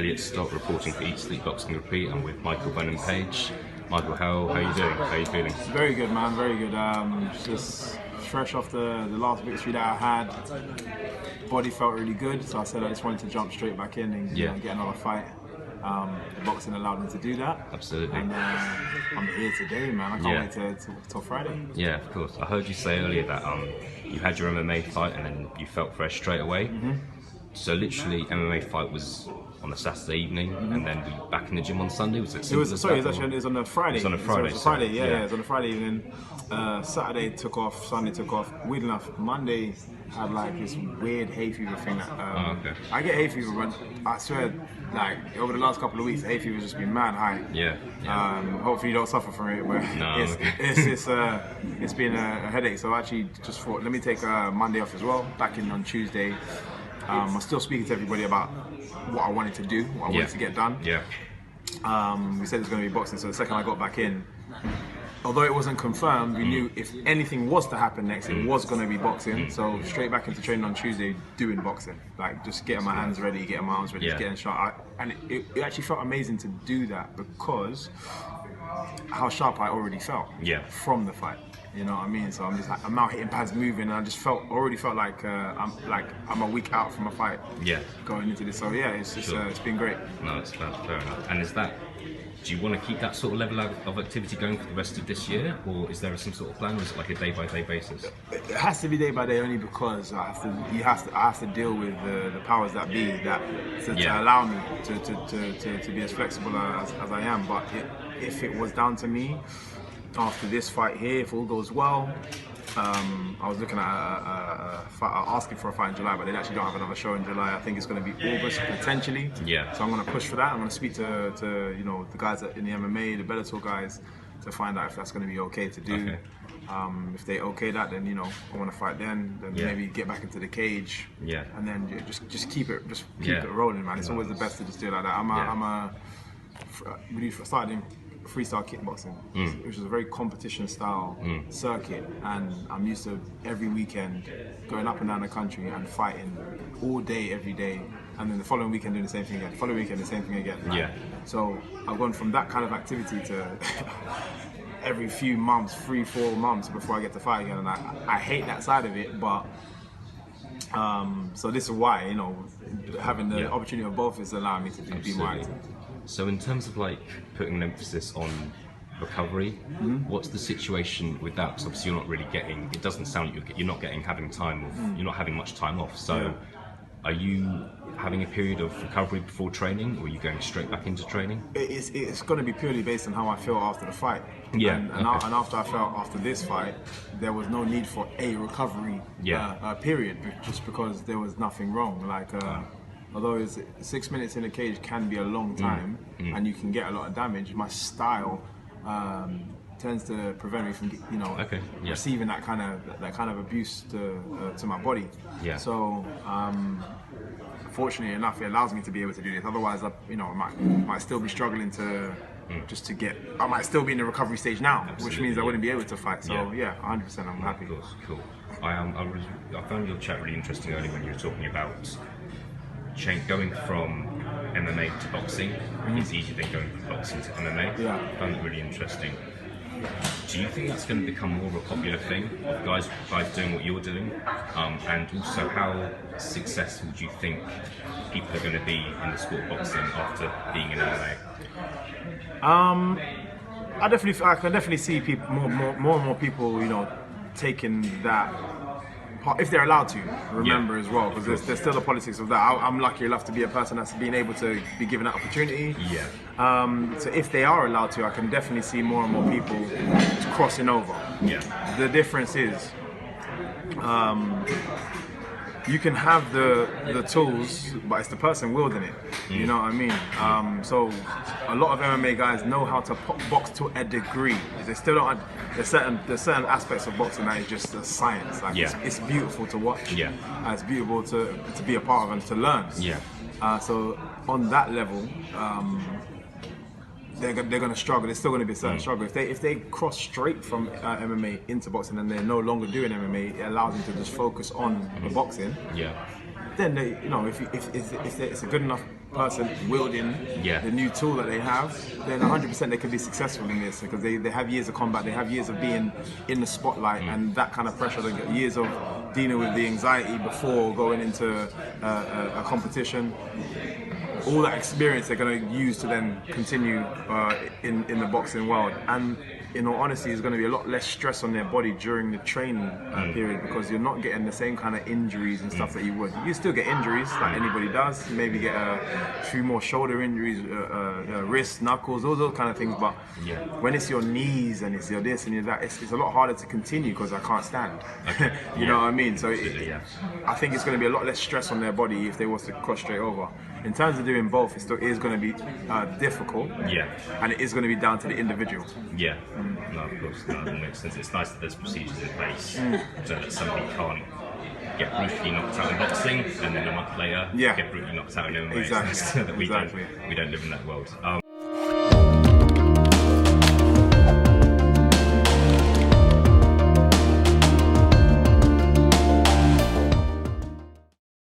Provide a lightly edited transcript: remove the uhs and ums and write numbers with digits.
ELIOT STOTT reporting for Eat Sleep Boxing Repeat. I'm with Michael Venom Page. Michael, how are you doing? How are you feeling? Very good, man. Very good. Just fresh off the last victory that I had. Body felt really good, so I said I just wanted to jump straight back in and get another fight. The boxing allowed me to do that. Absolutely. And I'm here today, man. I can't wait till Friday. Yeah, of course. I heard you say earlier that you had your MMA fight and then you felt fresh straight away. So literally, MMA fight was on a Saturday evening, and then we back in the gym on Sunday. Was it? It was on a Friday. It was on a Friday. It was Friday. Yeah, it was on a Friday evening. Saturday took off. Sunday took off. Weirdly enough, Monday had like this weird hay fever thing. That, I get hay fever, but I swear, like over the last couple of weeks, hay fever's just been mad high. Yeah. Hopefully you don't suffer from it, but it's been a headache. So I actually just thought, let me take Monday off as well. Back in on Tuesday. I'm still speaking to everybody about what I wanted to do, what I wanted to get done. Yeah. We said it was going to be boxing, so the second I got back in, although it wasn't confirmed, we knew if anything was to happen next, it was going to be boxing. So straight back into training on Tuesday, doing boxing, like just getting my hands ready, getting my arms ready, just getting sharp. And it actually felt amazing to do that because how sharp I already felt from the fight. You know what I mean? So I'm just like, I'm now hitting pads, moving, and I just already felt like I'm a week out from a fight. Yeah. Going into this, so yeah, it's just it's been great. No, it's fair enough. And is that? Do you want to keep that sort of level of activity going for the rest of this year, or is there some sort of plan, or is it like a day-by-day basis? It has to be day by day, only because I have to deal with the powers that be to allow me to be as flexible as I am. But if it was down to me, after this fight here, if all goes well, I was looking at asking for a fight in July, but they actually don't have another show in July. I think it's going to be August potentially. Yeah. So I'm going to push for that. I'm going to speak to the guys in the MMA, the Bellator guys, to find out if that's going to be okay to do. Okay. If they okay that, then I want to fight then maybe get back into the cage. Yeah. And then just keep it rolling, man. It's always the best to just do it like that. We started in freestyle kickboxing, which is a very competition style circuit, and I'm used to every weekend going up and down the country and fighting all day, every day, and then the following weekend doing the same thing again, the following weekend the same thing again. So I've gone from that kind of activity to every few months, 3-4 months before I get to fight again, and I hate that side of it, but so this is why having the opportunity of both is allowing me to be more active. So in terms of like putting an emphasis on recovery, what's the situation with that? Because obviously you're not really getting, it doesn't sound like you're not having time off, you're not having much time off. So are you having a period of recovery before training, or are you going straight back into training? It's going to be purely based on how I feel after the fight. Yeah. And after I felt after this fight, there was no need for a recovery period, just because there was nothing wrong. Like. Although 6 minutes in a cage can be a long time, and you can get a lot of damage, my style tends to prevent me from, receiving that kind of abuse to my body. Yeah. So, fortunately enough, it allows me to be able to do this. Otherwise, I might still be struggling to I might still be in the recovery stage now, which means I wouldn't be able to fight. So 100%, I'm happy. Of course, cool. I found your chat really interesting earlier when you were talking about going from MMA to boxing. It's easier than going from boxing to MMA. I found it really interesting. Do you think that's going to become more of a popular thing of guys doing what you're doing? And also, how successful do you think people are going to be in the sport of boxing after being in MMA? I can definitely see people, more and more people, taking that. If they're allowed to, remember as well, because there's still the politics of that. I'm lucky enough to be a person that's been able to be given that opportunity. So if they are allowed to, I can definitely see more and more people crossing over. The difference is, you can have the tools, but it's the person wielding it. You know what I mean? So a lot of MMA guys know how to box to a degree. They still don't. There's certain aspects of boxing that is just a science. Like it's beautiful to watch. It's beautiful to be a part of and to learn. So on that level, they're going to struggle. There's still going to be a certain struggle. If they cross straight from MMA into boxing and they're no longer doing MMA, it allows them to just focus on the boxing. then they, you know, if it's a good enough person wielding the new tool that they have, then 100% they can be successful in this, because they have years of combat, they have years of being in the spotlight and that kind of pressure, they get years of dealing with the anxiety before going into a competition. All that experience they're going to use to then continue in the boxing world, and in all honesty, there's going to be a lot less stress on their body during the training period, because you're not getting the same kind of injuries and stuff that you would. You still get injuries like anybody does. You maybe get a few more shoulder injuries, wrists, knuckles, all those kind of things. But when it's your knees and it's your this and your that, it's a lot harder to continue because I can't stand. You know what I mean? So I think it's going to be a lot less stress on their body if they was to cross straight over. In terms of doing both, it still is going to be difficult. And it is going to be down to the individual. No, of course, no, that makes sense. It's nice that there's procedures in place so that somebody can't get brutally knocked out in boxing and then a month later get brutally knocked out in MMA. Exactly. So that we don't live in that world.